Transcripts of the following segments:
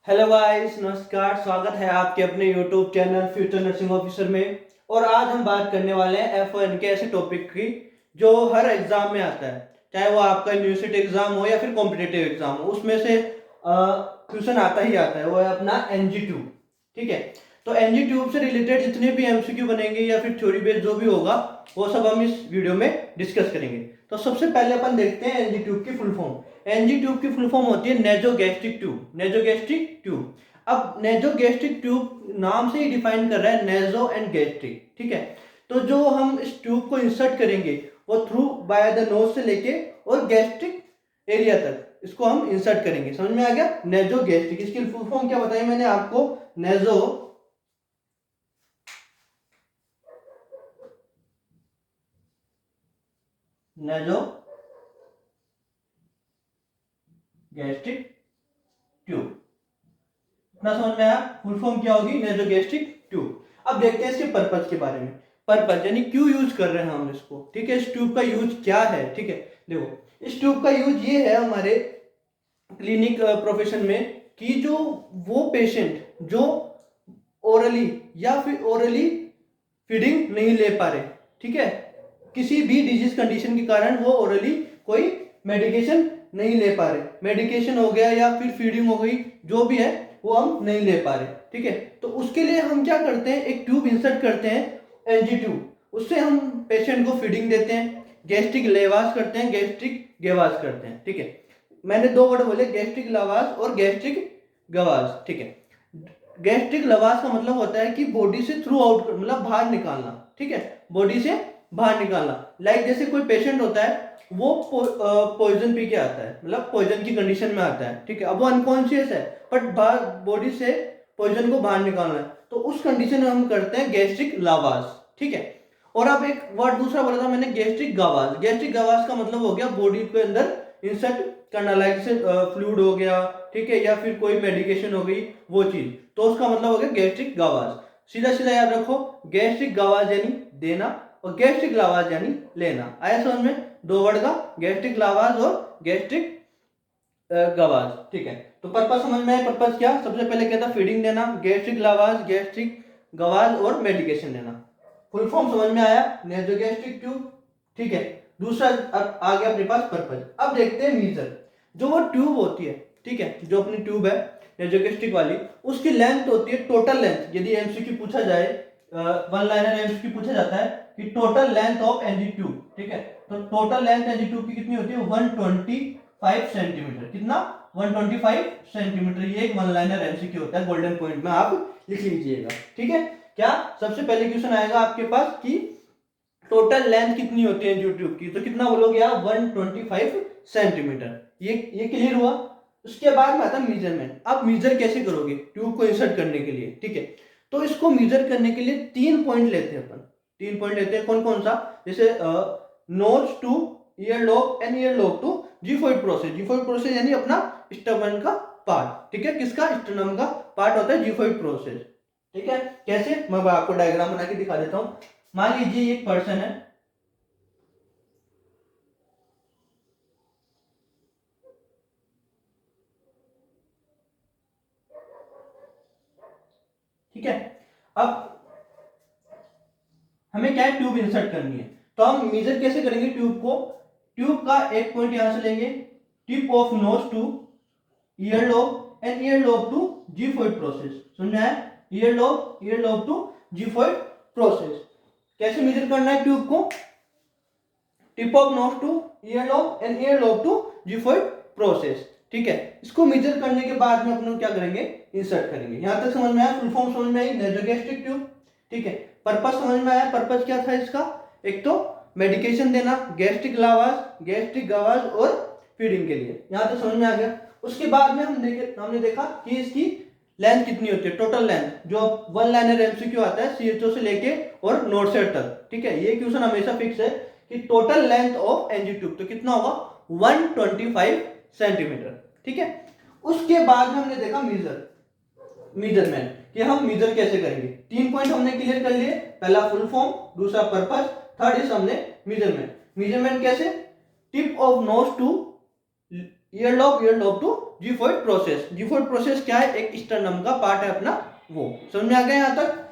Hello guys, नमस्कार। स्वागत है आपके अपने YouTube channel future nursing officer में। और आज हम बात करने वाले हैं एफओएन के ऐसे टॉपिक की जो हर एग्जाम में आता है, चाहे वो आपका यूनिवर्सिटी एग्जाम हो या फिर कॉम्पिटिटिव एग्जाम हो, उसमें से क्वेश्चन आता ही आता है। वो है अपना एनजी ट्यूब। ठीक है, तो एनजी ट्यूब से रिलेटेड जितने भी एमसीक्यू बनेंगे या फिर थ्योरी बेस्ड जो भी होगा, वो सब हम इस वीडियो में डिस्कस करेंगे। तो सबसे पहले अपन देखते हैं एनजी ट्यूब की फुल फॉर्म। एनजी ट्यूब की फुल फॉर्म होती है नेजोगैस्ट्रिक ट्यूब। नेजोगैस्ट्रिक ट्यूब, अब नेजोगैस्ट्रिक ट्यूब नाम से ही डिफाइन कर रहा है नेजो एंड गैस्ट्रिक। ठीक है, तो जो हम इस ट्यूब को इंसर्ट करेंगे वो थ्रू बाय द नोज से लेके और गैस्ट्रिक एरिया तक इसको हम इंसर्ट करेंगे। समझ में आ गया? नेजोगैस्ट्रिक, इसकी फुल फॉर्म क्या बताई मैंने आपको? नेजो नेजो गैस्ट्रिक ट्यूब। इतना समझ में आया? फुल फॉर्म क्या होगी? Nasogastric tube. अब देखते हैं इसके पर्पज के बारे में। पर्पज यानी क्यों यूज कर रहे हैं हम इसको। ठीक है, इस ट्यूब का यूज क्या है? ठीक है, देखो इस ट्यूब का यूज ये है हमारे क्लिनिक प्रोफेशन में कि जो वो पेशेंट जो ओरली या फिर ओरली फीडिंग नहीं ले पा रहे, ठीक है, किसी भी डिजीज कंडीशन के कारण वो ओरली कोई मेडिकेशन नहीं ले पा रहे, मेडिकेशन हो गया या फिर फीडिंग हो गई, जो भी है वो हम नहीं ले पा रहे। ठीक है, तो उसके लिए हम क्या करते हैं, एक ट्यूब इंसर्ट करते हैं एनजी ट्यूब। उससे हम पेशेंट को फीडिंग देते हैं, गैस्ट्रिक लेवास करते हैं, गैस्ट्रिक गेवास करते हैं। ठीक है, मैंने दो वर्ड बोले, गैस्ट्रिक लवास और गैस्ट्रिक गवास। ठीक है, गैस्ट्रिक लवास का मतलब होता है कि बॉडी से थ्रू आउट, मतलब बाहर निकालना। ठीक है, बॉडी से बाहर निकालना। लाइक जैसे कोई पेशेंट होता है, वो पॉइजन पी के आता है, मतलब पॉइजन की कंडीशन में आता है। ठीक है, अब वो अनकॉन्शियस है बट बॉडी से पॉइजन को बाहर निकालना है, तो उस कंडीशन में हम करते हैं गैस्ट्रिक लावास। ठीक है, और अब एक वर्ड दूसरा बोला था मैंने, गैस्ट्रिक गवास। गैस्ट्रिक गवास का मतलब हो गया बॉडी के अंदर इंसर्ट करना, लाइक जैसे फ्लूइड हो गया, ठीक है, या फिर कोई मेडिकेशन हो गई, वो चीज, तो उसका मतलब हो गया गैस्ट्रिक गवास। सीधा सीधा याद रखो, गैस्ट्रिक गवास यानी देना और गैस्ट्रिक लावास यानी लेना। आया समझ में? दो वर्ड का, गैस्ट्रिक लावास और गैस्ट्रिक गवास। ठीक है, तो पर्पस समझ में है? पर्पस क्या? सबसे पहले क्या था? फीडिंग देना, गैस्ट्रिक लावास, गैस्ट्रिक गवास और मेडिकेशन देना। फुल फॉर्म समझ में आया? Nasogastric tube. ठीक है, दूसरा अब आ गया अपने पास पर्पस। अब देखते हैं मीजर। जो वो ट्यूब होती है, ठीक है, जो अपनी ट्यूब है नेजोगैस्ट्रिक वाली, उसकी लेंथ होती है टोटल लेंथ। यदि एमसीक्यू पूछा जाए, वन लाइनर एमसीक्यू पूछा जाता है कि total length of NG tube, ठीक है, तो टोटल लेंथ एनजी ट्यूब की कितनी होती है? 125 सेंटीमीटर। कितना? 125 सेंटीमीटर। ये एक वन लाइनर एमसीक्यू होता है, गोल्डन पॉइंट में आप लिख लीजिएगा। ठीक है, क्या सबसे पहले क्वेश्चन आएगा आपके पास कि टोटल लेंथ कितनी होती है यूट्यूब की, तो कितना बोलोगे आप? 125 सेंटीमीटर। ये क्लियर हुआ? उसके बाद में आता है मीजरमेंट। अब मीजर कैसे करोगे ट्यूब को इंसर्ट करने के लिए? ठीक है, तो इसको मीजर करने के लिए 3 पॉइंट लेते हैं अपन। 3 पॉइंट लेते हैं, कौन कौन सा? जैसे nose to ear lobe and ear lobe to xiphoid process. Xiphoid process यानी अपना स्टर्नम का पार्ट। ठीक है, किसका? स्टर्नम का पार्ट होता है जीफोइड प्रोसेस। ठीक है, कैसे? मैं आपको डायग्राम बना के दिखा देता हूं। मान लीजिए एक पर्सन है, ठीक है, अब हमें क्या है? ट्यूब इंसर्ट करनी है, तो हम मेजर कैसे करेंगे ट्यूब को? ट्यूब का एक पॉइंट यहां से लेंगे, tip of nose to ear lobe and ear lobe to xiphoid process. समझ में आया? Ear lobe to xiphoid process. कैसे मेजर करना है ट्यूब को? Tip of nose to ear lobe and ear lobe to xiphoid process. ठीक है, इसको मेजर करने के बाद में अपन क्या करेंगे? इंसर्ट करेंगे। यहां तक समझ में आया? फुल फॉर्म समझ में आई? Nasogastric tube. ठीक है, पर्पस समझ में आया? पर्पस क्या था इसका? एक तो मेडिकेशन देना, गैस्ट्रिक लावास, गैस्ट्रिक गवास और फीडिंग के लिए। यहां तक समझ में आ गया? उसके बाद में हमने देखा कि इसकी लेंथ कितनी होती है, टोटल लेंथ, जो वन लाइनर एमसीक्यू आता है सीएचओ से लेके और नोट सेट तक। ठीक है, ये क्वेश्चन हमेशा फिक्स है कि total length of NG tube तो कितना होगा? 125 सेंटीमीटर। ठीक है, उसके बाद हमने देखा मेजरमेंट कि हम मेजर कैसे करेंगे। 3 पॉइंट हमने क्लियर कर लिए, पहला फुल फॉर्म, दूसरा पर्पस, थर्ड इज हमने मेजरमेंट। मेजरमेंट कैसे? Tip of nose to ear lobe to xiphoid process. Xiphoid process क्या है, एक स्टर्नम का पार्ट है अपना, वो समझ में आ गया यहाँ तक,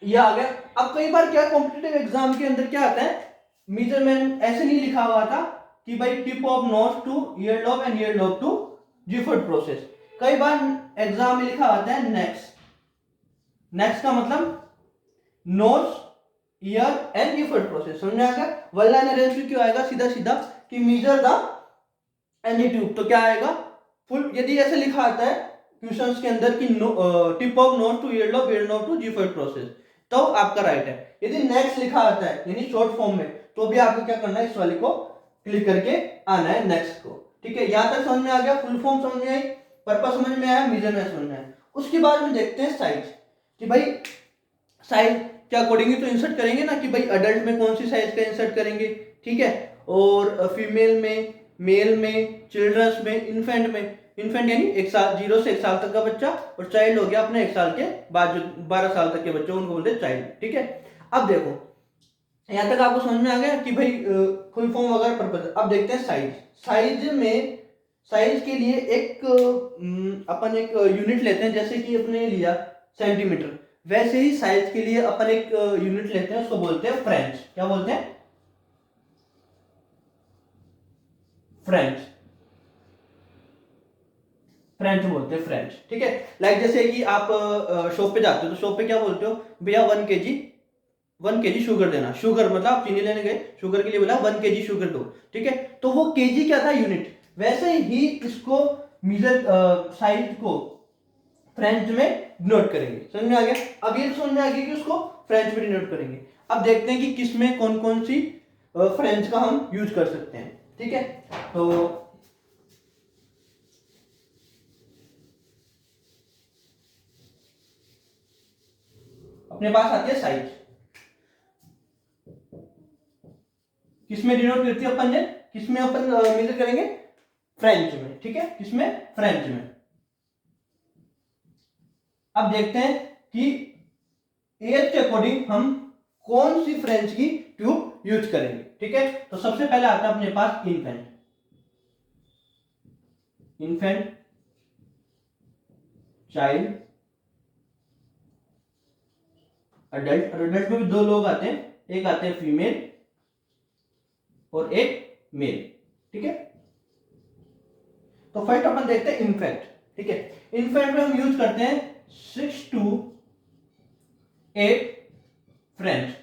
ये आ गया। अब कई बार क्या कॉम्पिटिटिव एग्जाम के अंदर क्या आता है, मेजरमेंट ऐसे नहीं लिखा हुआ था कि भाई tip of nose to ear lobe and ear lobe to xiphoid process. कई बार एग्जाम में लिखा होता है नेक्स्ट। नेक्स्ट का मतलब नोज ईयर एंड जीफोइड प्रोसेस, समझ में आ गया। वन लाइनर एमसीक्यू क्यों आएगा सीधा सीधा कि मेजर द एनी ट्यूब, तो क्या आएगा फुल। यदि ऐसे लिखा आता है क्वेश्चंस के अंदर कि tip of nose to ear lobe to xiphoid process, तो आपका राइट है। यदि नेक्स्ट लिखा आता है यानी शॉर्ट फॉर्म में, तो भी आपको क्या करना है, इस वाले को क्लिक करके आना है नेक्स्ट को। ठीक है, यहां तक समझ में आ गया, फुल फॉर्म समझ में आई, पर्पस समझ में आया, मेजरमेंट समझ में आया। उसके बाद में देखते हैं साइज, कि भाई साइज के अकॉर्डिंगली तो इंसर्ट करेंगे ना, कि भाई अडल्ट में कौन सी साइज का इंसर्ट करेंगे, ठीक है, और फीमेल में, मेल में, चिल्ड्रंस में, इन्फेंट में। इन्फेंट यानी 1 साल, 0 से 1 साल तक का बच्चा, और चाइल्ड हो गया अपने 1 साल के बाद जो 12 साल तक के बच्चे उनको बोलते हैं चाइल्ड। ठीक है, अब देखो यहां तक आपको समझ में आ गया कि भाई फुल फॉर्म वगैरह पर्पस। अब देखते हैं साइज। साइज में, साइज के लिए एक अपन एक यूनिट लेते हैं, जैसे कि अपने लिया सेंटीमीटर, वैसे ही साइज के लिए अपन एक यूनिट लेते हैं, उसको बोलते हैं फ्रेंच। क्या बोलते हैं, फ्रेंच, फ्रेंच बोलते हैं, फ्रेंच। ठीक है, लाइक जैसे कि आप शॉप पे जाते हो, तो शॉप पे क्या बोलते हो, भैया 1 kg, 1 kg शुगर देना। शुगर मतलब आप चीनी लेने गए, शुगर के लिए बोला 1 kg शुगर दो। ठीक है, तो वो केजी क्या था, यूनिट। वैसे ही इसको मीजर साइज को फ्रेंच में डिनोट करेंगे, समझ में आ गया। अब ये समझ में आ गया कि उसको फ्रेंच में डिनोट करेंगे। अब देखते हैं कि किसमें कौन कौन सी फ्रेंच का हम यूज कर सकते हैं। ठीक है, तो अपने पास आती है साइज, किसमें डिनोट करती है अपन ने, किसमें अपन मेजर करेंगे, फ्रेंच में। ठीक है, किसमें, फ्रेंच में। अब देखते हैं कि एज के अकॉर्डिंग हम कौन सी फ्रेंच की ट्यूब यूज करेंगे। ठीक है, तो सबसे पहले आता है अपने पास इन्फेंट। Infant, child, adult. और अडल्ट में भी 2 लोग आते हैं, एक आते हैं फीमेल और एक मेल। ठीक है, तो फर्स्ट अपन देखते हैं इन्फेंट। ठीक है, इन्फेंट में हम यूज करते हैं 6 to 8 फ्रेंच।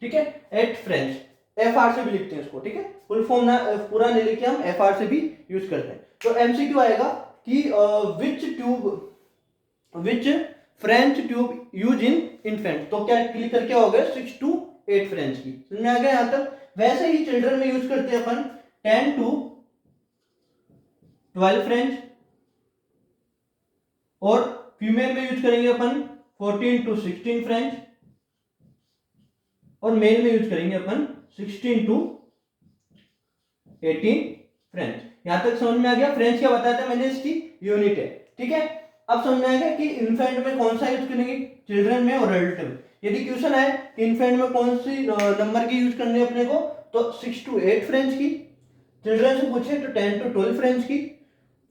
ठीक है, 8 फ्रेंच, एफ आर से भी लिखते हैं इसको। ठीक है, फुल फॉर्म ना पूरा नहीं लिखे, हम एफ आर से भी यूज करते हैं। तो एमसीक्यू आएगा कि which tube, which French tube use in infant, तो क्या क्लिक करके हो गया 6 to 8 फ्रेंच की, समझ में आ गया यहां तक। वैसे ही चिल्ड्रन में यूज करते हैं अपन 10 to 12 फ्रेंच, और फीमेल में यूज करेंगे अपन 14 to 16 फ्रेंच, और मेल में यूज करेंगे अपन 16 to 18 फ्रेंच। यहां तक समझ में आ गया। फ्रेंच क्या बताया था मैंने, इसकी यूनिट है। ठीक है, अब समझ में आएगा कि इन्फेंट में कौन सा यूज करेंगे, चिल्ड्रन में और एडल्ट में। यदि क्वेश्चन है कि इन्फेंट में कौन सी नंबर की यूज करनी है अपने को, तो 6 to 8 फ्रेंच की। चिल्ड्रन से पूछे तो 10 to 12 फ्रेंच की।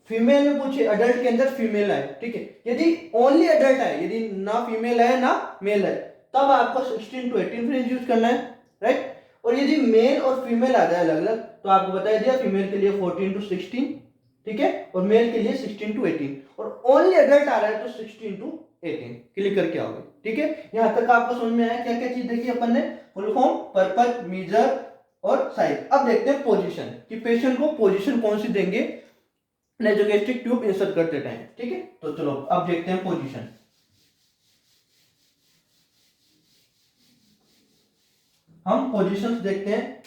फीमेल में पूछे, अडल्ट के अंदर फीमेल है, ठीक है, यदि ओनली अडल्ट है, यदि ना फीमेल है ना मेल है, तब आपको 16 to 18 फ्रेंच यूज करना है, राइट। और यदि मेल और फीमेल आ जाए अलग अलग, तो आपको बता दिया फीमेल के लिए 14 to 16, ठीक है, और मेल के लिए 16 to 18, और ओनली अडल्ट आ रहा है तो 16 to 18 क्लिक करके आओगे। ठीक है, यहां तक आपको समझ में आया क्या क्या चीज देखी अपन ने, फुल फॉर्म, पर्पस, मेजर और साइज। अब देखते हैं पोजीशन, कि पेशेंट को पोजीशन कौन सी देंगे नेसोगैस्ट्रिक ट्यूब इंसर्ट करते टाइम। ठीक है, तो चलो अब देखते हैं पोजीशन। हम पोजीशंस देखते हैं।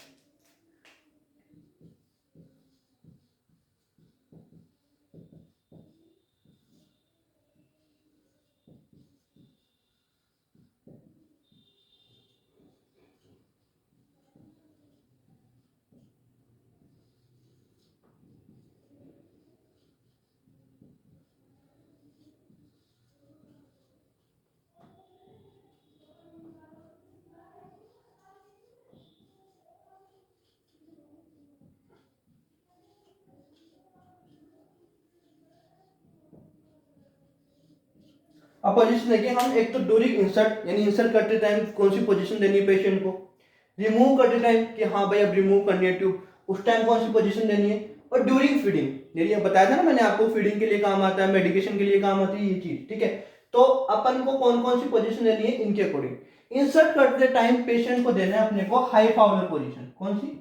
अब पोजीशन देखिए हम, एक तो ड्यूरिंग इंसर्ट, यानी इंसर्ट करते टाइम कौन सी पोजीशन देनी है पेशेंट को, रिमूव करते टाइम कि हाँ भाई अब रिमूव करनी है ट्यूब, उस टाइम कौन सी पोजीशन देनी है, और ड्यूरिंग फीडिंग, ये बताया था ना मैंने आपको, फीडिंग के लिए काम आता है, मेडिकेशन के लिए काम आती है ये चीज, ठीक है। तो अपन को कौन कौन सी पोजीशन देनी है इनके अकॉर्डिंग। इंसर्ट करते टाइम पेशेंट को देना है अपने को हाई फाउलर पोजीशन, कौन सी,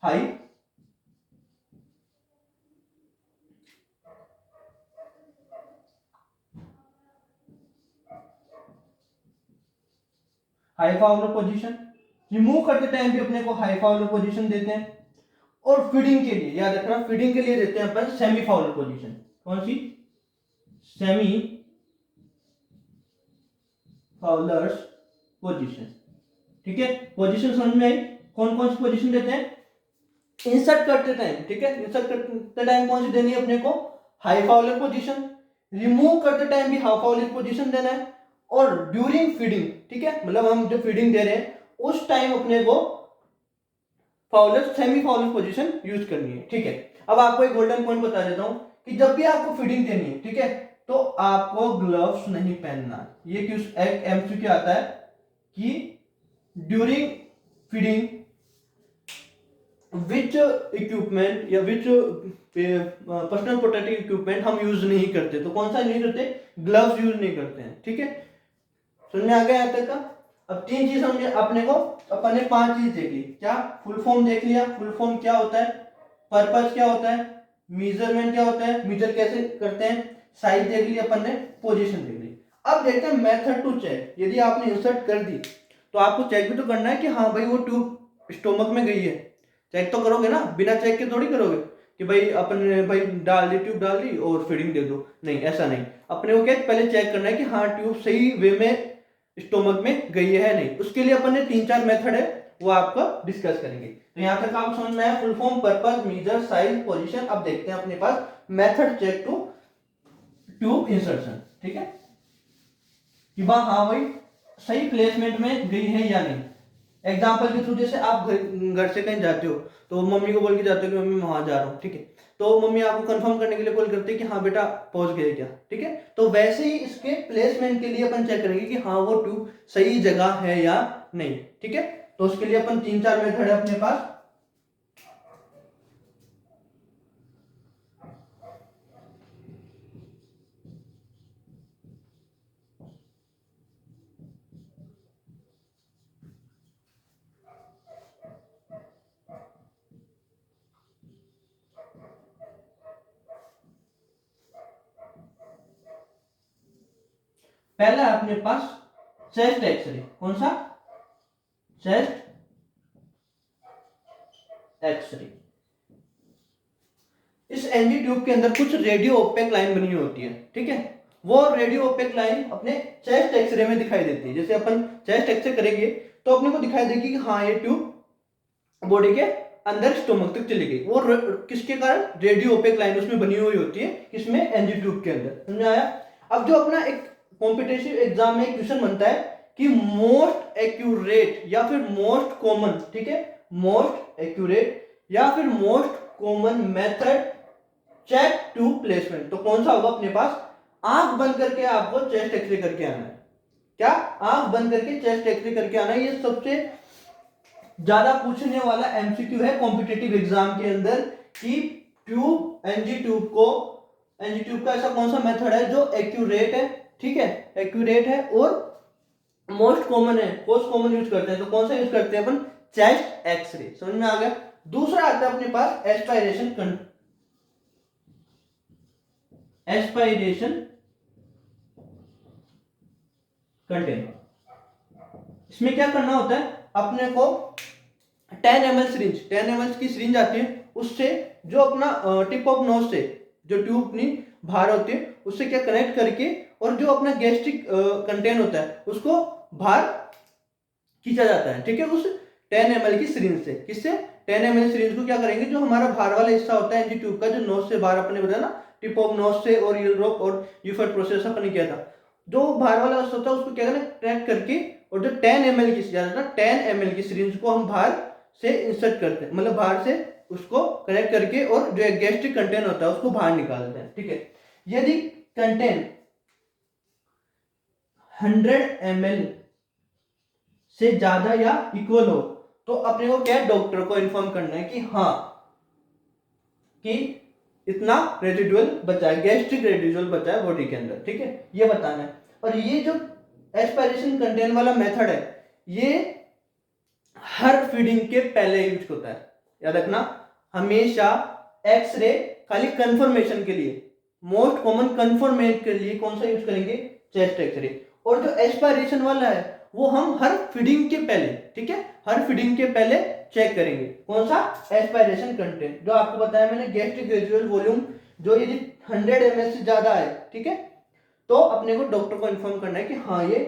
high high Fowler position. Remove करते टाइम भी अपने को हाई फाउलर पोजीशन देते हैं। और फीडिंग के लिए याद रखना, फीडिंग के लिए देते हैं अपन सेमी फाउलर पोजीशन, कौन सी, सेमी फाउलर पोजीशन, ठीक है। पोजीशन समझ में आई, कौन कौन सी पोजीशन देते हैं इंसर्ट करते टाइम, ठीक है। इंसर्ट करते टाइम कौन सी देनी है अपने को, हाई फाउलर पोजीशन। रिमूव करते टाइम भी हाई फाउलर पोजीशन देना है। और ड्यूरिंग फीडिंग, ठीक है, मतलब हम जो फीडिंग दे रहे हैं उस टाइम अपने को Fowler, semi Fowler position use करनी है, ठीक है। अब आपको एक गोल्डन पॉइंट बता देता हूं कि जब भी आपको फीडिंग देनी है, ठीक है, तो आपको ग्लव्स नहीं पहनना। ये क्यों, एक एमसीक्यू आता है कि ड्यूरिंग फीडिंग विच इक्विपमेंट या विच पर्सनल प्रोटेक्टिव इक्विपमेंट हम यूज नहीं करते, तो कौन सा नहीं करते, ग्लव्स यूज नहीं करते हैं, ठीक है। समझ में आ गया यहाँ तक का। अब तीन चीज हमने अपने को, अपन ने 5 चीज देखी, क्या, फुल फॉर्म देख लिया, फुल फॉर्म क्या होता है, पर्पस क्या होता है, मेजरमेंट क्या होता है, मेजर कैसे करते हैं, साइज देख लिया अपन ने, पोजीशन देख ली। अब देखते हैं मेथड टू चेक। यदि आपने इंसर्ट कर दी तो आपको चेक भी तो करना है कि हाँ भाई वो ट्यूब स्टोमक में गई है, चेक तो करोगे ना, बिना चेक के थोड़ी करोगे कि भाई अपन ने भाई डाल दी, ट्यूब डाल दी और फीडिंग दे दो, नहीं ऐसा नहीं। अपने को क्या पहले चेक करना है कि हाँ ट्यूब सही वे में स्टोमक में गई है नहीं। उसके लिए अपन ने 3-4 मेथड है वो आपको डिस्कस करेंगे। तो यहाँ तक आपको समझ में आया, full form, purpose, measure, size, position. अब देखते हैं अपने पास method check to tube insertion, ठीक है, कि हाँ भाई सही प्लेसमेंट में गई है या नहीं। एग्जाम्पल के थ्रू, जैसे आप घर से कहीं जाते हो तो मम्मी को बोल के जाते हो कि मम्मी मैं वहां जा रहा हूँ, ठीक है, तो मम्मी आपको कंफर्म करने के लिए कॉल करती है कि हाँ बेटा पहुंच गए क्या, ठीक है। तो वैसे ही इसके प्लेसमेंट के लिए अपन चेक करेंगे कि हाँ वो ट्यूब सही जगह है या नहीं, ठीक है। तो उसके लिए अपन 3-4 मेथड है अपने पास। पहला है अपने पास चेस्ट एक्सरे, कौन सा, चेस्ट एक्सरे। इस एनजी ट्यूब के अंदर कुछ रेडियो ओपेक लाइन बनी होती है, ठीक है, वो रेडियो ओपेक लाइन अपने चेस्ट एक्सरे में दिखाई देती है। जैसे अपन चेस्ट एक्सरे करेंगे तो अपने को दिखाई देगी कि हाँ ये ट्यूब बॉडी के अंदर स्टोमक तक चली गई। वो किसके कारण, रेडियो ओपेक लाइन उसमें बनी हुई होती है, किसमें, एनजी ट्यूब के अंदर। समझ आया। अब जो अपना एक कॉम्पिटिटिव एग्जाम में क्वेश्चन बनता है कि मोस्ट एक्यूरेट या फिर मोस्ट कॉमन, ठीक है, मोस्ट एक्यूरेट या फिर most common method check tube placement, तो कौन सा होगा अपने पास, आंख बंद करके आपको चेस्ट एक्सरे करके आना है। क्या, आंख बंद करके चेस्ट एक्सरे करके आना है। ये सबसे ज्यादा पूछने वाला एमसीक्यू है कॉम्पिटिटिव एग्जाम के अंदर कि ट्यूब, एनजी ट्यूब को, एनजी ट्यूब का ऐसा कौन सा मेथड है जो एक्यूरेट है, ठीक है, एक्यूरेट है और मोस्ट कॉमन है, मोस्ट कॉमन यूज करते हैं, तो कौन सा यूज करते हैं अपन, चेस्ट एक्सरे। समझ में आ गया। दूसरा आता है अपने पास एस्पायरेशन, एस्पायरेशन कंटेनर। इसमें क्या करना होता है अपने को, 10 ml सिरिंज, 10 ml की सिरिंज आती है, उससे जो अपना टिप ऑफ नोज से जो ट्यूब अपनी बाहर होती है उससे क्या कनेक्ट करके, और जो अपना गैस्ट्रिक कंटेन होता है उसको बाहर खींचा जाता है, ठीक है, उस 10 ml की सिरिंज से। किससे, 10 ml सिरिंज को क्या करेंगे, जो हमारा बाहर वाला हिस्सा होता है एनजी ट्यूब का, जो नोज से बाहर, अपने बताया ना, टिप ऑफ नोज से और यूरोप और यूफर्ट प्रोसेस अपन किया था, जो बाहर वाला हिस्सा होता है उसको क्या करना, कनेक्ट करके, और जो 10 ml की, ज्यादा 10 ml की सिरिंज को हम बाहर से इंसर्ट करते हैं, मतलब बाहर से उसको कनेक्ट करके, और जो गैस्ट्रिक कंटेन होता है उसको बाहर निकालते हैं, ठीक है। यदि कंटेन 100 ml से ज्यादा या इक्वल हो तो अपने को क्या है, डॉक्टर को इन्फॉर्म करना है कि हाँ कि इतना रेजिडुअल बचा है, गैस्ट्रिक रेजिडुअल बचा है बॉडी के अंदर, ठीक है, ये बताना है। और ये जो एस्पायरेशन कंटेन वाला मेथड है ये हर फीडिंग के पहले यूज होता है, याद रखना हमेशा। एक्सरे खाली कंफर्मेशन के लिए, मोस्ट कॉमन कंफर्मेशन के लिए कौन सा यूज करेंगे, चेस्ट एक्सरे। और जो एस्पायरेशन वाला है वो हम हर फीडिंग के पहले, ठीक है, हर फीडिंग के पहले चेक करेंगे। कौन सा, एस्पायरेशन कंटेंट, जो आपको बताया मैंने गैस्ट्रिक रेजिडुअल वॉल्यूम, जो यदि 100 ml से ज्यादा है, ठीक है, तो अपने को डॉक्टर को इन्फॉर्म करना है कि हाँ ये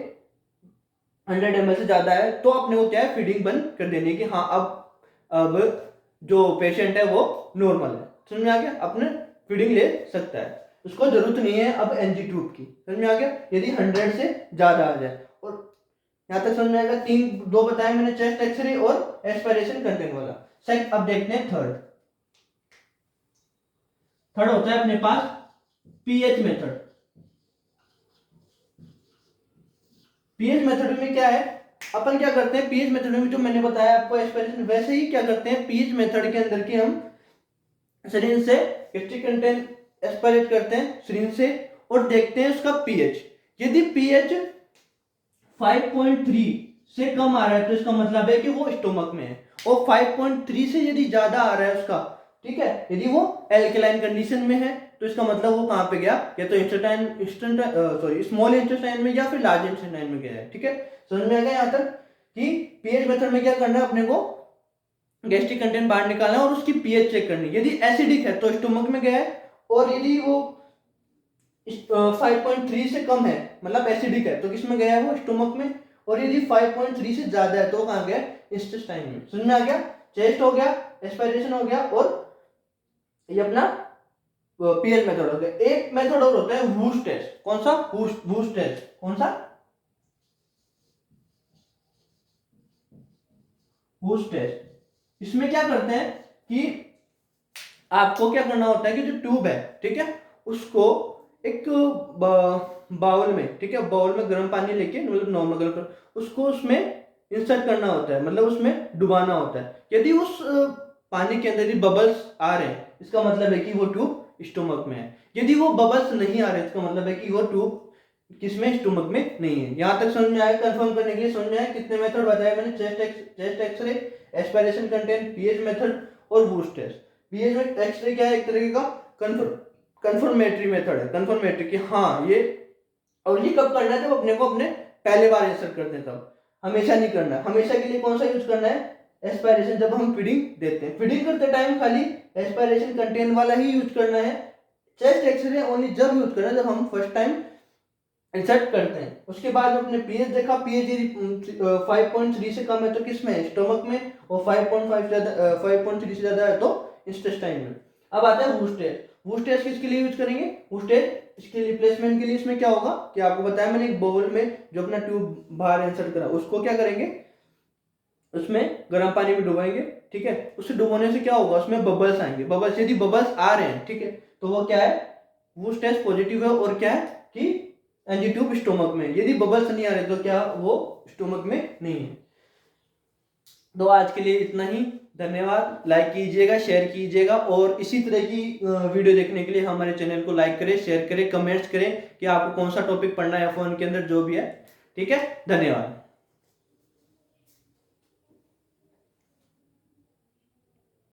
100 ml से ज्यादा है, तो अपने को क्या है, फीडिंग बंद कर देनी है कि हाँ अब जो पेशेंट है वो नॉर्मल है। समझ में आ गया, अपने फीडिंग ले सकता है, उसको जरूरत नहीं है अब एनजी ट्यूब की। समझ में आ गया, यदि 100 से ज्यादा आ जाए। और यहाँ तक समझ में आएगा, दो बताए मैंने, चेस्ट एक्सरे और एस्पायरेशन कंटेंट वाला। सेकंड, अब देखते हैं थर्ड होता है अपने पास पीएच मेथड। पीएच मेथड में क्या है, अपन क्या करते हैं पीएच मेथड में, जो मैंने बताया आपको एस्पायरेशन, वैसे ही क्या करते हैं पीएच मेथड के अंदर की हम सिरिंज से गैस्ट्रिक कंटेंट एस्पायरेट करते हैं सिरिंज से और देखते हैं उसका पीएच। यदि पीएच 5.3 से कम आ रहा है तो इसका मतलब है कि वो स्टोमक में है, और 5.3 से यदि ज्यादा आ रहा है उसका, ठीक है, यदि वो एल्कलाइन कंडीशन में है तो इसका मतलब वो कहां पे गया, या तो स्मॉल इंटेस्टाइन में या फिर लार्ज इंटेस्टाइन में गया है, ठीक है। समझ में आ गया यहाँ तक कि पीएच मेथड में क्या करना है, अपने को गैस्ट्रिक कंटेंट बाहर निकालना है और उसकी पीएच चेक करनी है। यदि एसिडिक है तो स्टोमक में गया है, और यदि वो 5.3 से कम है मतलब एसिडिक है तो किसमें गया है, वो स्टोमक में। और यदि 5.3 से ज्यादा है तो कहां गया, इंटेस्टाइन में। समझ में आ गया, चेस्ट हो गया, एस्पायरेशन हो गया, और ये अपना पीएच मेथड हो गया। एक मेथड और होता है वुश टेस्ट। कौन सा, वुश टेस्ट, कौन सा, वुश टेस्ट। इसमें क्या करते हैं कि आपको क्या करना होता है कि जो ट्यूब है, ठीक है, उसको एक बाउल में, ठीक है, बाउल में गर्म पानी लेके, मतलब नॉर्मल गर्म, उसको उसमें इंसर्ट करना होता है, मतलब उसमें डुबाना होता है। यदि उस पानी के अंदर बबल्स आ रहे हैं इसका मतलब है कि वो ट्यूब स्टोमक में है। यदि वो बबल्स नहीं आ रहे इसका मतलब है कि वो ट्यूब किसमें, स्टोमक में नहीं है। यहां तक समझ में आया, कंफर्म करने के लिए समझ में आया, कितने मेथड बताए मैंने, chest X-ray, aspiration content, pH method और वुश टेस्ट। पीएच एक्सरे क्या है, एक तरीके का कंफर्मेटरी मेथड है, कंफर्मेटरी कि हाँ ये, और ये कब करना है, जब अपने को अपने पहले बार इंसर्ट करते हैं तब, हमेशा नहीं करना है। हमेशा के लिए कौन सा यूज करना है, एस्पायरेशन, जब हम फीडिंग देते हैं, फीडिंग करते टाइम खाली एस्पायरेशन कंटेंट वाला ही यूज करना है। चेस्ट एक्सरे ओनली जब यूज करना है जब हम फर्स्ट टाइम इंसर्ट करते हैं। उसके बाद अपने पीएच देखा, पीएच यदि 5.3 से कम है तो किस में, स्टोमक में, और 5.3 से ज्यादा है तो इंटेस्टाइन में। अब आता है वुश टेस्ट। वुश टेस्ट किसके लिए यूज करेंगे, वुश टेस्ट इसके रिप्लेसमेंट के लिए इसमें क्या होगा कि आपको बताया मैंने, एक बाउल में जो अपना ट्यूब बाहर इंसर्ट करा उसको क्या करेंगे, उसमें गर्म पानी में डुबाएंगे, ठीक है। उसे डुबाने से क्या होगा, उसमें बबल्स आएंगे। बबल्स, यदि बबल्स आ रहे हैं, ठीक है, तो वो क्या है, वुश टेस्ट पॉजिटिव है, और क्या है कि एनजी ट्यूब स्टोमक में। यदि बबल्स नहीं आ रहे तो क्या वो स्टोमक में नहीं है। तो आज के लिए इतना ही, धन्यवाद। लाइक कीजिएगा, शेयर कीजिएगा, और इसी तरह की वीडियो देखने के लिए हमारे चैनल को लाइक करें, शेयर करें, कमेंट्स करें कि आपको कौन सा टॉपिक पढ़ना है F1 के अंदर, जो भी है, ठीक है। धन्यवाद।